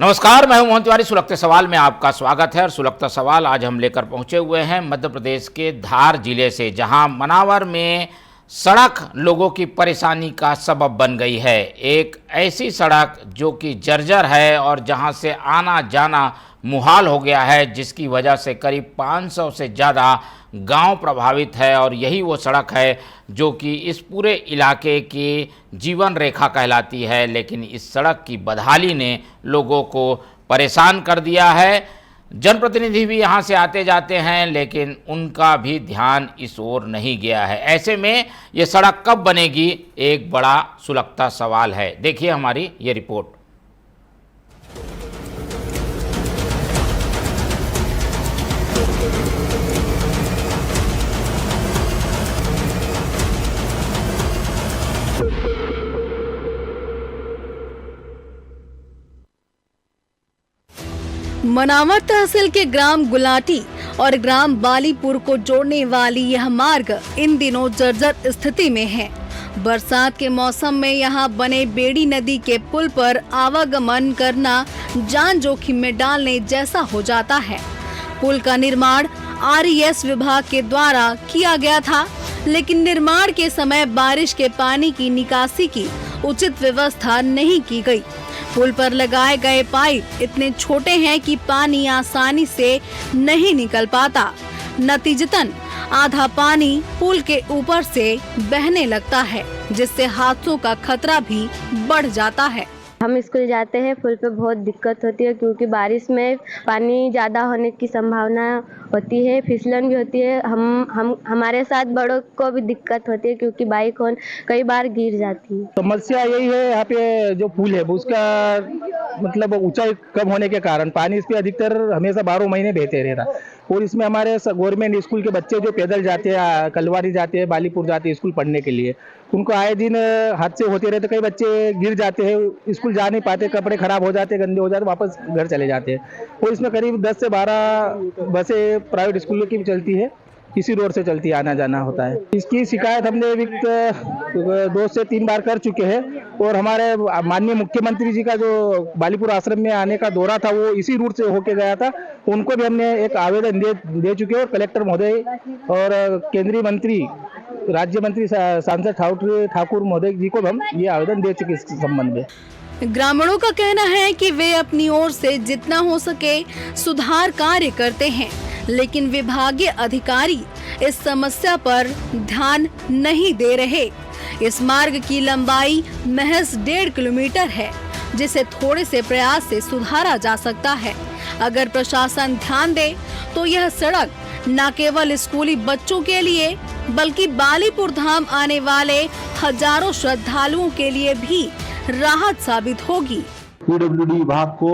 नमस्कार, मैं हूं मोहन तिवारी। सुलगते सवाल में आपका स्वागत है। और सुलगता सवाल आज हम लेकर पहुंचे हुए हैं मध्य प्रदेश के धार जिले से, जहां मनावर में सड़क लोगों की परेशानी का सबब बन गई है। एक ऐसी सड़क जो कि जर्जर है और जहां से आना जाना मुहाल हो गया है, जिसकी वजह से करीब 500 से ज़्यादा गांव प्रभावित है। और यही वो सड़क है जो कि इस पूरे इलाके की जीवन रेखा कहलाती है। लेकिन इस सड़क की बदहाली ने लोगों को परेशान कर दिया है। जनप्रतिनिधि भी यहाँ से आते जाते हैं, लेकिन उनका भी ध्यान इस ओर नहीं गया है। ऐसे में ये सड़क कब बनेगी, एक बड़ा सुलगता सवाल है। देखिए हमारी ये रिपोर्ट। मनावर तहसील के ग्राम गुलाटी और ग्राम बालीपुर को जोड़ने वाली यह मार्ग इन दिनों जर्जर स्थिति में है। बरसात के मौसम में यहां बने बेड़ी नदी के पुल पर आवागमन करना जान जोखिम में डालने जैसा हो जाता है। पुल का निर्माण आरईएस विभाग के द्वारा किया गया था, लेकिन निर्माण के समय बारिश के पानी की निकासी की उचित व्यवस्था नहीं की गई। पुल पर लगाए गए पाइप इतने छोटे हैं कि पानी आसानी से नहीं निकल पाता। नतीजतन आधा पानी पुल के ऊपर से बहने लगता है, जिससे हादसों का खतरा भी बढ़ जाता है। हम स्कूल जाते हैं, पुल पे बहुत दिक्कत होती है क्योंकि बारिश में पानी ज़्यादा होने की संभावना होती है, फिसलन भी होती है। हमारे साथ बड़ों को भी दिक्कत होती है क्योंकि बाइक कई बार गिर जाती है। समस्या यही है, यहाँ पे जो पुल है उसका मतलब ऊंचाई कम होने के कारण पानी इस पे अधिकतर हमेशा 12 महीने बहते रहता। और इसमें हमारे गवर्नमेंट स्कूल के बच्चे जो पैदल जाते हैं, कलवारी जाते हैं, बालीपुर जाते हैं स्कूल पढ़ने के लिए, उनको आए दिन हादसे होते रहते। कई बच्चे गिर जाते हैं, स्कूल जा नहीं पाते, कपड़े खराब हो जाते, गंदे हो जाते, वापस घर चले जाते हैं। और इसमें करीब 10 से 12 बसें प्राइवेट स्कूलों की भी चलती है, इसी रोड से चलती आना जाना होता है। इसकी शिकायत हमने 2 से 3 बार कर चुके हैं। और हमारे माननीय मुख्यमंत्री जी का जो बालीपुर आश्रम में आने का दौरा था वो इसी रूट से होके गया था, उनको भी हमने एक आवेदन दे चुके हैं। और कलेक्टर महोदय और केंद्रीय मंत्री, राज्य मंत्री सांसद ठाकुर महोदय जी को हम ये आवेदन दे चुके इस संबंध में। ग्रामीणों का कहना है कि वे अपनी ओर से जितना हो सके सुधार कार्य करते हैं, लेकिन विभागीय अधिकारी इस समस्या पर ध्यान नहीं दे रहे। इस मार्ग की लंबाई महज 1.5 किलोमीटर है, जिसे थोड़े से प्रयास से सुधारा जा सकता है। अगर प्रशासन ध्यान दे तो यह सड़क न केवल स्कूली बच्चों के लिए बल्कि बालीपुर धाम आने वाले हजारों श्रद्धालुओं के लिए भी राहत साबित होगी। पीडब्ल्यूडी विभाग को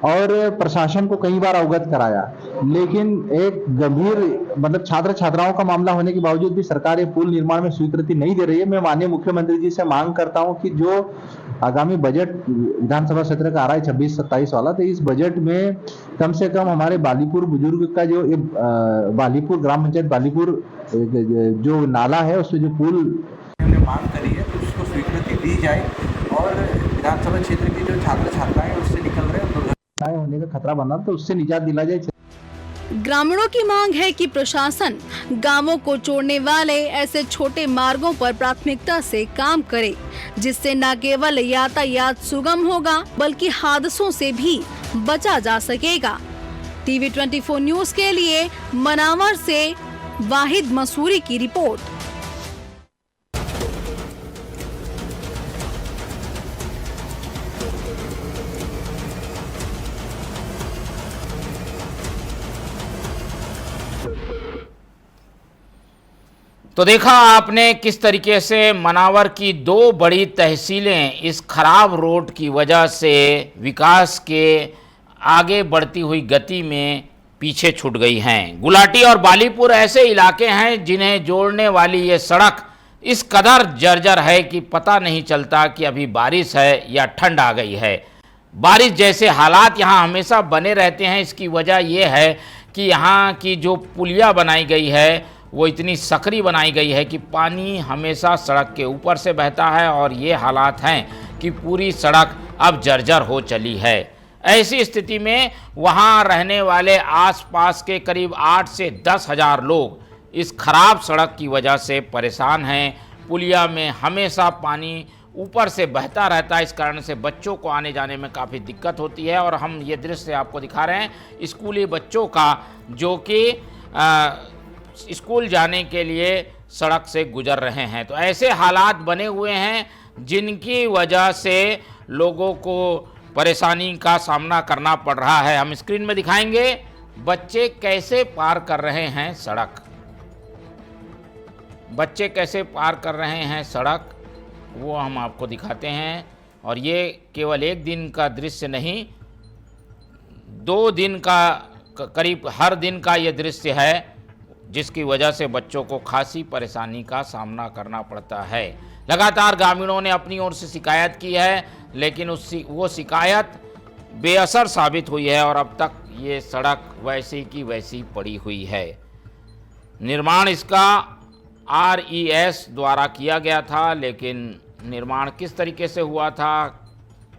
और प्रशासन को कई बार अवगत कराया, लेकिन एक गंभीर मतलब छात्र छात्राओं का मामला होने के बावजूद भी सरकार ये पुल निर्माण में स्वीकृति नहीं दे रही है। मैं माननीय मुख्यमंत्री जी से मांग करता हूं कि जो आगामी बजट विधानसभा क्षेत्र का आ रहा है 26-27 वाला, तो इस बजट में कम से कम हमारे बालीपुर बुजुर्ग का जो बालीपुर ग्राम पंचायत बालीपुर जो नाला है उससे जो पुल हमने मांग करी है तो उसको स्वीकृति दी जाए और विधानसभा क्षेत्र के जो छात्र छात्राएं उससे निकल रहे हैं दुर्घटनाएं होने का खतरा बना, तो उससे निजात दिला जाए। ग्रामीणों की मांग है कि प्रशासन गांवों को जोड़ने वाले ऐसे छोटे मार्गों पर प्राथमिकता से काम करे, जिससे न केवल यातायात सुगम होगा बल्कि हादसों से भी बचा जा सकेगा। टीवी 24 न्यूज के लिए मनावर से वाहिद मसूरी की रिपोर्ट। तो देखा आपने किस तरीके से मनावर की 2 बड़ी तहसीलें इस खराब रोड की वजह से विकास के आगे बढ़ती हुई गति में पीछे छूट गई हैं। गुलाटी और बालीपुर ऐसे इलाके हैं जिन्हें जोड़ने वाली ये सड़क इस कदर जर्जर है कि पता नहीं चलता कि अभी बारिश है या ठंड आ गई है। बारिश जैसे हालात यहाँ हमेशा बने रहते हैं। इसकी वजह यह है कि यहाँ की जो पुलिया बनाई गई है वो इतनी सकरी बनाई गई है कि पानी हमेशा सड़क के ऊपर से बहता है और ये हालात हैं कि पूरी सड़क अब जर्जर हो चली है। ऐसी स्थिति में वहां रहने वाले आसपास के करीब 8 से 10 हजार लोग इस खराब सड़क की वजह से परेशान हैं। पुलिया में हमेशा पानी ऊपर से बहता रहता है, इस कारण से बच्चों को आने जाने में काफ़ी दिक्कत होती है। और हम ये दृश्य आपको दिखा रहे हैं स्कूली बच्चों का, जो कि स्कूल जाने के लिए सड़क से गुजर रहे हैं। तो ऐसे हालात बने हुए हैं जिनकी वजह से लोगों को परेशानी का सामना करना पड़ रहा है। हम स्क्रीन में दिखाएंगे बच्चे कैसे पार कर रहे हैं सड़क, बच्चे कैसे पार कर रहे हैं सड़क, वो हम आपको दिखाते हैं। और ये केवल एक दिन का दृश्य नहीं, 2 दिन का करीब हर दिन का ये दृश्य है, जिसकी वजह से बच्चों को खासी परेशानी का सामना करना पड़ता है। लगातार ग्रामीणों ने अपनी ओर से शिकायत की है, लेकिन वो शिकायत बेअसर साबित हुई है और अब तक ये सड़क वैसी की वैसी पड़ी हुई है। निर्माण इसका RES द्वारा किया गया था, लेकिन निर्माण किस तरीके से हुआ था,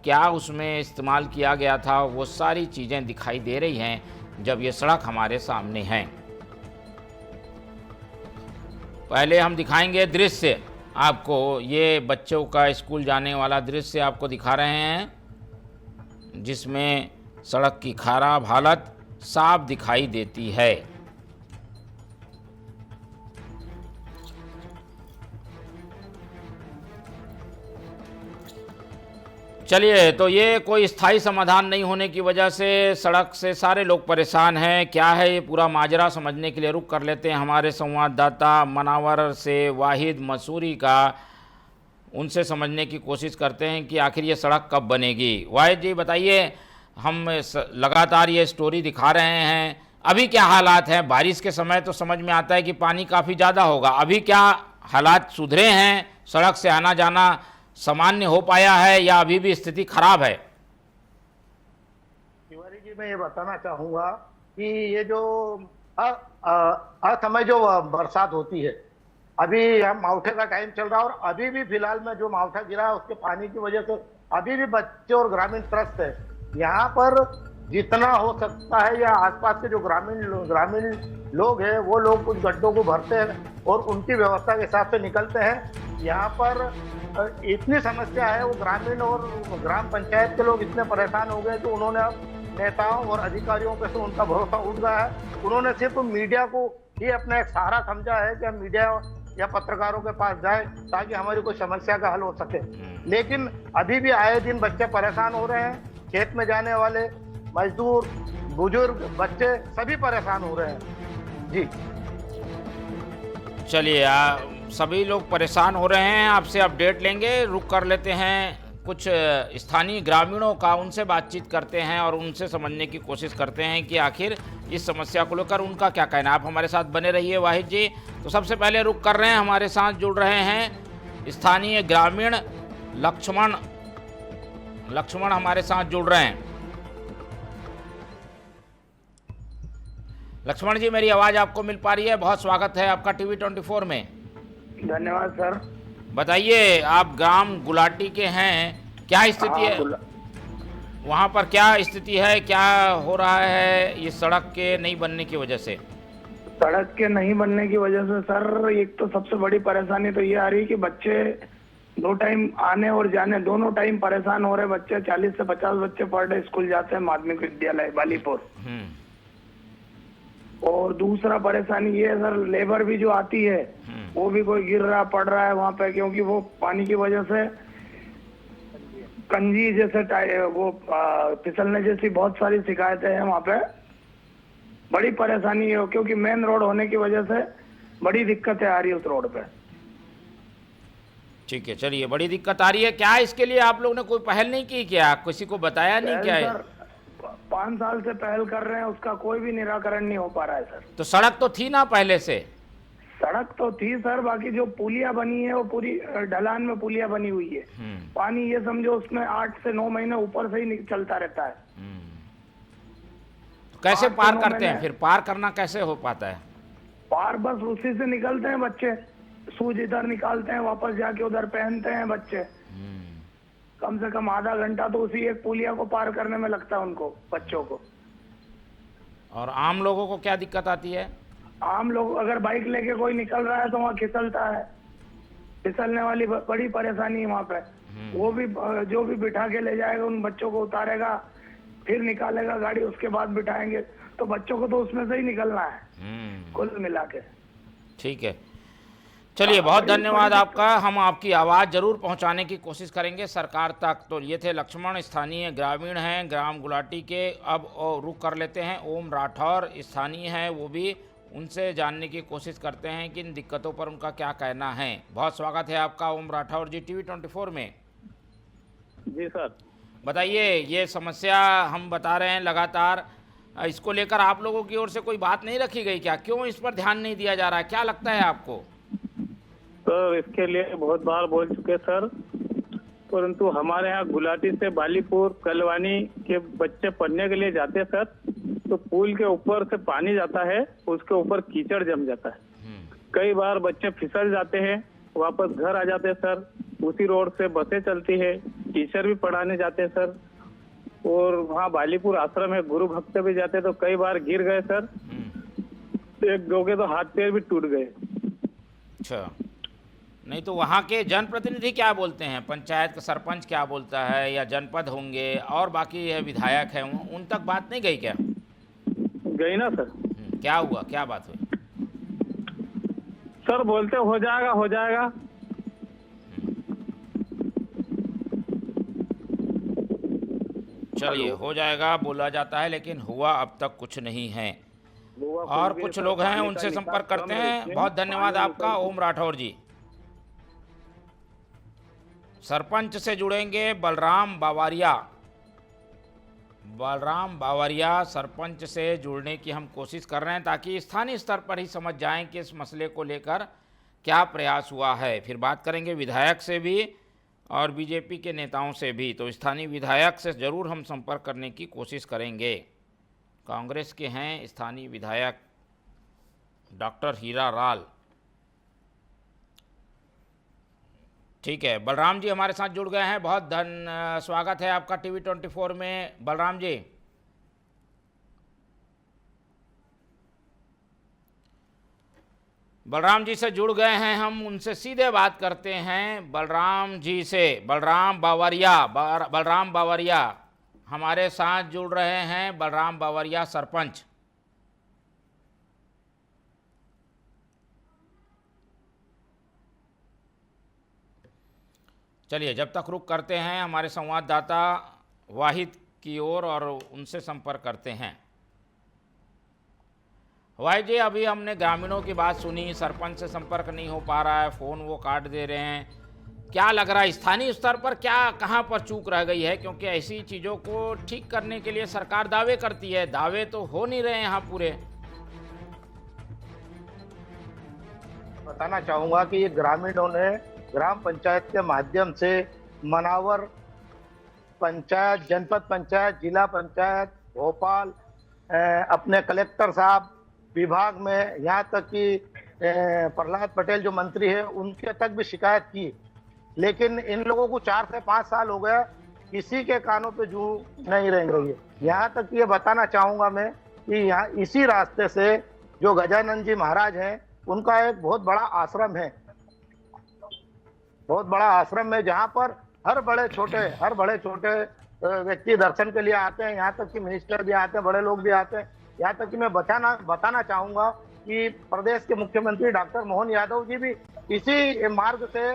क्या उसमें इस्तेमाल किया गया था, वो सारी चीज़ें दिखाई दे रही हैं जब ये सड़क हमारे सामने है। पहले हम दिखाएंगे दृश्य आपको, ये बच्चों का स्कूल जाने वाला दृश्य आपको दिखा रहे हैं, जिसमें सड़क की खराब हालत साफ दिखाई देती है। चलिए, तो ये कोई स्थायी समाधान नहीं होने की वजह से सड़क से सारे लोग परेशान हैं। क्या है ये पूरा माजरा, समझने के लिए रुक कर लेते हैं हमारे संवाददाता मनावर से वाहिद मसूरी का, उनसे समझने की कोशिश करते हैं कि आखिर ये सड़क कब बनेगी। वाहिद जी बताइए, हम लगातार ये स्टोरी दिखा रहे हैं, अभी क्या हालात हैं? बारिश के समय तो समझ में आता है कि पानी काफ़ी ज़्यादा होगा, अभी क्या हालात सुधरे हैं? सड़क से आना जाना सामान्य हो पाया है या अभी भी स्थिति खराब है? तिवारी जी, मैं ये बताना चाहूंगा कि ये जो असमय जो बरसात होती है, अभी हम मावठे का टाइम चल रहा है और अभी भी फिलहाल में जो मावठा गिरा है उसके पानी की वजह से अभी भी बच्चे और ग्रामीण त्रस्त है। यहाँ पर जितना हो सकता है या आसपास के जो ग्रामीण लोग हैं वो लोग कुछ गड्ढों को भरते हैं और उनकी व्यवस्था के हिसाब से निकलते हैं। यहाँ पर इतनी समस्या है, वो ग्रामीण और ग्राम पंचायत के लोग इतने परेशान हो गए कि उन्होंने अब नेताओं और अधिकारियों पे से उनका भरोसा उठ गया है। उन्होंने सिर्फ मीडिया को ही अपना एक सहारा समझा है कि हम मीडिया या पत्रकारों के पास जाए ताकि हमारी कोई समस्या का हल हो सके। लेकिन अभी भी आए दिन बच्चे परेशान हो रहे हैं, खेत में जाने वाले मजदूर, बुजुर्ग, बच्चे सभी परेशान हो रहे हैं जी। चलिए, सभी लोग परेशान हो रहे हैं, आपसे अपडेट लेंगे। रुक कर लेते हैं कुछ स्थानीय ग्रामीणों का, उनसे बातचीत करते हैं और उनसे समझने की कोशिश करते हैं कि आखिर इस समस्या को लेकर उनका क्या कहना है। आप हमारे साथ बने रहिए वाहिद जी। तो सबसे पहले रुक कर रहे हैं, हमारे साथ जुड़ रहे हैं स्थानीय ग्रामीण लक्ष्मण हमारे साथ जुड़ रहे हैं। लक्ष्मण जी, मेरी आवाज़ आपको मिल पा रही है? बहुत स्वागत है आपका TV 24 में। धन्यवाद सर। बताइए, आप ग्राम गुलाटी के हैं, क्या स्थिति है वहाँ पर? क्या स्थिति है, क्या हो रहा है ये सड़क के नहीं बनने की वजह से? सड़क के नहीं बनने की वजह से सर, एक तो सबसे बड़ी परेशानी तो ये आ रही है कि बच्चे 2 टाइम आने और जाने दोनों टाइम परेशान हो रहे। बच्चे 40 से 50 बच्चे पर डे स्कूल जाते हैं, माध्यमिक विद्यालय बालीपुर। और दूसरा परेशानी ये है सर, लेबर भी जो आती है वो भी कोई गिर रहा पड़ रहा है वहाँ पे, क्योंकि वो पानी की वजह से कंजी जैसे वो फिसलने जैसी बहुत सारी शिकायतें हैं वहाँ पे। बड़ी परेशानी है क्योंकि मेन रोड होने की वजह से बड़ी दिक्कतें आ रही है उस रोड पे। ठीक है, चलिए, बड़ी दिक्कत आ रही है। क्या इसके लिए आप लोग ने कोई पहल नहीं की? क्या किसी को बताया नहीं? क्या है? 5 साल से पहल कर रहे हैं, उसका कोई भी निराकरण नहीं हो पा रहा है सर। तो सड़क तो थी ना पहले से? सड़क तो थी सर, बाकी जो पुलिया बनी है वो पूरी ढलान में पुलिया बनी हुई है। पानी ये समझो उसमें 8 से 9 महीने ऊपर से ही चलता रहता है। तो कैसे पार करते हैं फिर? पार करना कैसे हो पाता है? पार बस उसी से निकलते हैं बच्चे, सूज इधर निकालते हैं, वापस जाके उधर पहनते हैं बच्चे। कम से कम आधा घंटा तो उसी एक पुलिया को पार करने में लगता है उनको, बच्चों को। और आम लोगों को क्या दिक्कत आती है? आम लोग अगर बाइक लेके कोई निकल रहा है तो वहाँ फिसलता है, फिसलने वाली बड़ी परेशानी है वहाँ पे। वो भी जो भी बिठा के ले जाएगा उन बच्चों को उतारेगा, फिर निकालेगा गाड़ी, उसके बाद बिठाएंगे, तो बच्चों को तो उसमें से ही निकलना है कुल मिला के। ठीक है, चलिए बहुत धन्यवाद आपका। हम आपकी आवाज़ जरूर पहुंचाने की कोशिश करेंगे सरकार तक। तो ये थे लक्ष्मण, स्थानीय ग्रामीण हैं ग्राम गुलाटी के। अब रुक कर लेते हैं ओम राठौर, स्थानीय हैं वो भी, उनसे जानने की कोशिश करते हैं कि इन दिक्कतों पर उनका क्या कहना है। बहुत स्वागत है आपका ओम राठौर जी टीवी 24 में। जी सर, बताइए, ये समस्या हम बता रहे हैं लगातार, इसको लेकर आप लोगों की ओर से कोई बात नहीं रखी गई क्या? क्यों इस पर ध्यान नहीं दिया जा रहा है, क्या लगता है आपको? तो इसके लिए बहुत बार बोल चुके सर, परंतु हमारे यहाँ गुलाटी से बालीपुर कलवानी के बच्चे पढ़ने के लिए जाते सर, तो पुल के ऊपर से पानी जाता है, उसके ऊपर कीचड़ जम जाता है। कई बार बच्चे फिसल जाते हैं, वापस घर आ जाते हैं सर। उसी रोड से बसें चलती है, टीचर भी पढ़ाने जाते हैं सर। और वहाँ बालीपुर आश्रम है, गुरु भक्त भी जाते, तो कई बार गिर गए सर, एक दो के तो हाथ पैर भी टूट गए। अच्छा, नहीं तो वहाँ के जनप्रतिनिधि क्या बोलते हैं? पंचायत का सरपंच क्या बोलता है, या जनपद होंगे और बाकी है विधायक है, उन तक बात नहीं गई क्या? गई ना सर। क्या हुआ, क्या बात हुई? सर बोलते हो जाएगा हो जाएगा। चलिए, हो जाएगा बोला जाता है, लेकिन हुआ अब तक कुछ नहीं है। और कुछ लोग हैं, उनसे संपर्क करते हैं। बहुत धन्यवाद आपका ओम राठौर जी। सरपंच से जुड़ेंगे बलराम बावरिया। बलराम बावरिया सरपंच से जुड़ने की हम कोशिश कर रहे हैं, ताकि स्थानीय स्तर पर ही समझ जाएं कि इस मसले को लेकर क्या प्रयास हुआ है। फिर बात करेंगे विधायक से भी और बीजेपी के नेताओं से भी। तो स्थानीय विधायक से ज़रूर हम संपर्क करने की कोशिश करेंगे। कांग्रेस के हैं स्थानीय विधायक डॉक्टर हीरा लाल। ठीक है, बलराम जी हमारे साथ जुड़ गए हैं। बहुत स्वागत है आपका टीवी 24 में बलराम जी। बलराम जी से जुड़ गए हैं हम, उनसे सीधे बात करते हैं बलराम जी से। बलराम बावरिया हमारे साथ जुड़ रहे हैं। बलराम बावरिया सरपंच। चलिए, जब तक रुक करते हैं हमारे संवाददाता वाहिद की ओर और उनसे संपर्क करते हैं। वाहिद जी, अभी हमने ग्रामीणों की बात सुनी, सरपंच से संपर्क नहीं हो पा रहा है, फ़ोन वो काट दे रहे हैं। क्या लग रहा है स्थानीय स्तर पर क्या कहाँ पर चूक रह गई है? क्योंकि ऐसी चीज़ों को ठीक करने के लिए सरकार दावे करती है, दावे तो हो नहीं रहे यहाँ पूरे। बताना चाहूँगा कि ये ग्रामीणों ने ग्राम पंचायत के माध्यम से मनावर पंचायत, जनपद पंचायत, जिला पंचायत, भोपाल, अपने कलेक्टर साहब, विभाग में, यहाँ तक कि प्रहलाद पटेल जो मंत्री है उनके तक भी शिकायत की, लेकिन इन लोगों को 4 से 5 साल हो गया, किसी के कानों पे जू नहीं रह रही है। यहाँ तक ये बताना चाहूँगा मैं कि यहाँ इसी रास्ते से जो गजानंद जी महाराज हैं उनका एक बहुत बड़ा आश्रम है, बहुत बड़ा आश्रम है, जहाँ पर हर बड़े छोटे व्यक्ति दर्शन के लिए आते हैं। यहाँ तक कि मिनिस्टर भी आते हैं, बड़े लोग भी आते हैं। यहाँ तक कि मैं बताना चाहूँगा कि प्रदेश के मुख्यमंत्री डॉक्टर मोहन यादव जी भी इसी मार्ग से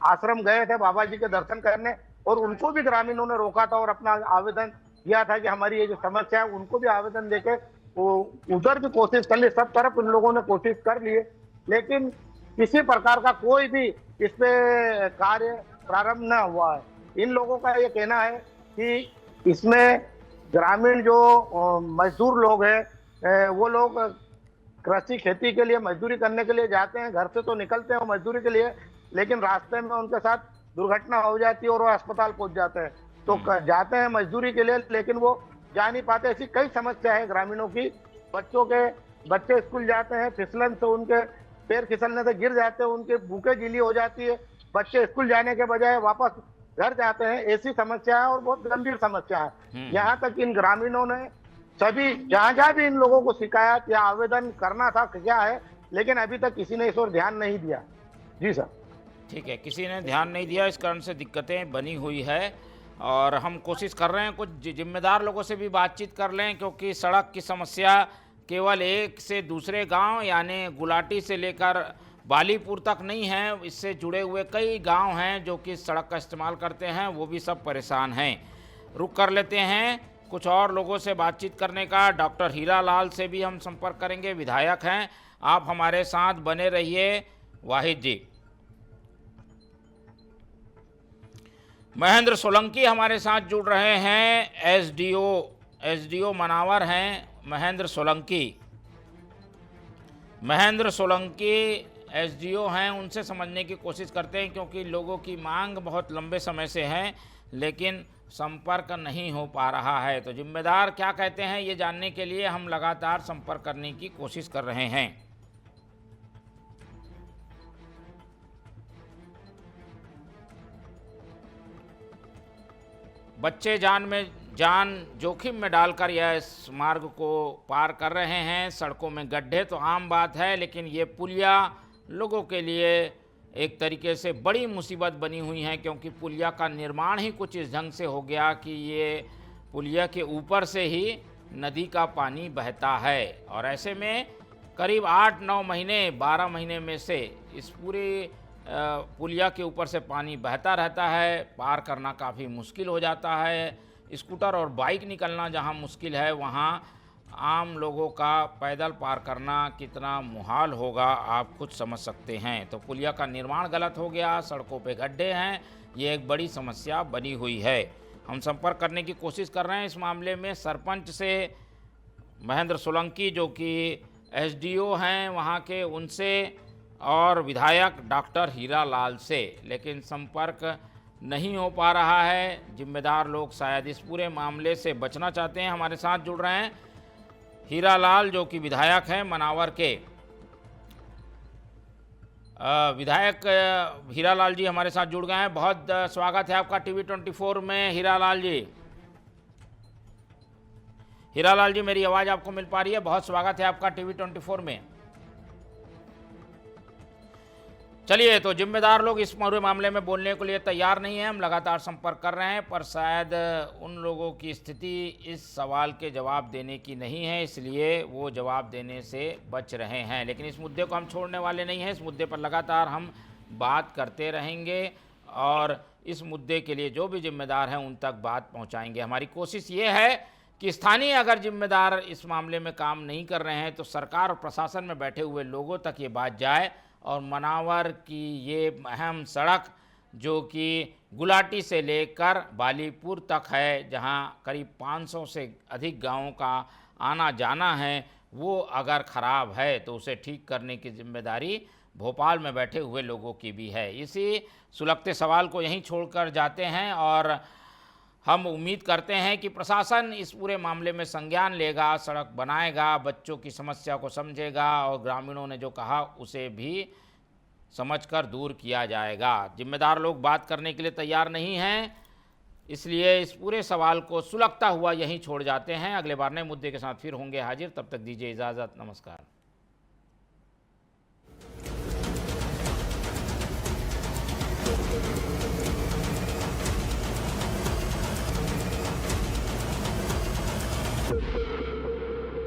आश्रम गए थे बाबा जी के दर्शन करने, और उनको भी ग्रामीणों ने रोका था और अपना आवेदन दिया था कि हमारी ये जो समस्या है उनको भी आवेदन देके वो उधर भी कोशिश कर ली। सब तरफ उन लोगों ने कोशिश कर लिए, लेकिन किसी प्रकार का कोई भी इस पे कार्य प्रारंभ न हुआ है। इन लोगों का ये कहना है कि इसमें ग्रामीण जो मजदूर लोग हैं वो लोग कृषि खेती के लिए मजदूरी करने के लिए जाते हैं, घर से तो निकलते हैं मजदूरी के लिए, लेकिन रास्ते में उनके साथ दुर्घटना हो जाती है और वो अस्पताल पहुंच जाते हैं। तो जाते हैं मजदूरी के लिए, लेकिन वो जा नहीं पाते। ऐसी कई समस्या है ग्रामीणों की। बच्चे स्कूल जाते हैं, फिसलन से उनके पैर फिसलने से गिर जाते हैं, उनके भूखे गीली हो जाती है। बच्चे स्कूल जाने के बजाय वापस घर जाते हैं, ऐसी समस्या है और बहुत गंभीर समस्या है। यहाँ तक इन ग्रामीणों ने सभी जहाँ भी इन लोगों को शिकायत या आवेदन करना था क्या है, लेकिन अभी तक किसी ने इस ओर ध्यान नहीं दिया। जी सर। ठीक है, किसी ने ध्यान नहीं दिया, इस कारण से दिक्कतें बनी हुई है और हम कोशिश कर रहे हैं कुछ जिम्मेदार लोगों से भी बातचीत कर लें, क्योंकि सड़क की समस्या केवल एक से दूसरे गांव यानी गुलाटी से लेकर बालीपुर तक नहीं है, इससे जुड़े हुए कई गांव हैं जो कि सड़क का इस्तेमाल करते हैं, वो भी सब परेशान हैं। रुक कर लेते हैं कुछ और लोगों से बातचीत करने का। डॉक्टर हीरा लाल से भी हम संपर्क करेंगे, विधायक हैं। आप हमारे साथ बने रहिए। वाहिद जी, महेंद्र सोलंकी हमारे साथ जुड़ रहे हैं, एसडीओ मनावर हैं महेंद्र सोलंकी एसडीओ हैं। उनसे समझने की कोशिश करते हैं, क्योंकि लोगों की मांग बहुत लंबे समय से है लेकिन संपर्क नहीं हो पा रहा है। तो जिम्मेदार क्या कहते हैं ये जानने के लिए हम लगातार संपर्क करने की कोशिश कर रहे हैं। बच्चे जान जोखिम में डालकर यह इस मार्ग को पार कर रहे हैं। सड़कों में गड्ढे तो आम बात है, लेकिन ये पुलिया लोगों के लिए एक तरीके से बड़ी मुसीबत बनी हुई है, क्योंकि पुलिया का निर्माण ही कुछ इस ढंग से हो गया कि ये पुलिया के ऊपर से ही नदी का पानी बहता है। और ऐसे में करीब 8-9 महीने 12 महीने में से इस पूरे पुलिया के ऊपर से पानी बहता रहता है। पार करना काफ़ी मुश्किल हो जाता है। स्कूटर और बाइक निकलना जहां मुश्किल है, वहां आम लोगों का पैदल पार करना कितना मुहाल होगा आप खुद समझ सकते हैं। तो पुलिया का निर्माण गलत हो गया, सड़कों पे गड्ढे हैं, ये एक बड़ी समस्या बनी हुई है। हम संपर्क करने की कोशिश कर रहे हैं इस मामले में सरपंच से, महेंद्र सोलंकी जो कि एसडीओ हैं वहाँ के, उनसे, और विधायक डॉक्टर हीरा लाल से, लेकिन संपर्क नहीं हो पा रहा है। जिम्मेदार लोग शायद इस पूरे मामले से बचना चाहते हैं। हमारे साथ जुड़ रहे हैं हीरा लाल जो कि विधायक हैं मनावर के। विधायक हीरा लाल जी हमारे साथ जुड़ गए हैं। बहुत स्वागत है आपका टीवी 24 में हीरा लाल जी। हीरा लाल जी, मेरी आवाज़ आपको मिल पा रही है? बहुत स्वागत है आपका टीवी 24 में। चलिए, तो जिम्मेदार लोग इस पूरे मामले में बोलने के लिए तैयार नहीं हैं। हम लगातार संपर्क कर रहे हैं, पर शायद उन लोगों की स्थिति इस सवाल के जवाब देने की नहीं है, इसलिए वो जवाब देने से बच रहे हैं। लेकिन इस मुद्दे को हम छोड़ने वाले नहीं हैं। इस मुद्दे पर लगातार हम बात करते रहेंगे और इस मुद्दे के लिए जो भी जिम्मेदार हैं उन तक बात पहुँचाएँगे। हमारी कोशिश ये है कि स्थानीय अगर जिम्मेदार इस मामले में काम नहीं कर रहे हैं तो सरकार और प्रशासन में बैठे हुए लोगों तक ये बात जाए और मनावर की ये अहम सड़क जो कि गुलाटी से लेकर बालीपुर तक है, जहां करीब 500 से अधिक गांवों का आना जाना है, वो अगर ख़राब है तो उसे ठीक करने की जिम्मेदारी भोपाल में बैठे हुए लोगों की भी है। इसी सुलगते सवाल को यहीं छोड़कर जाते हैं और हम उम्मीद करते हैं कि प्रशासन इस पूरे मामले में संज्ञान लेगा, सड़क बनाएगा, बच्चों की समस्या को समझेगा और ग्रामीणों ने जो कहा उसे भी समझकर दूर किया जाएगा। जिम्मेदार लोग बात करने के लिए तैयार नहीं हैं, इसलिए इस पूरे सवाल को सुलगता हुआ यहीं छोड़ जाते हैं। अगले बार नए मुद्दे के साथ फिर होंगे हाजिर, तब तक दीजिए इजाज़त। नमस्कार।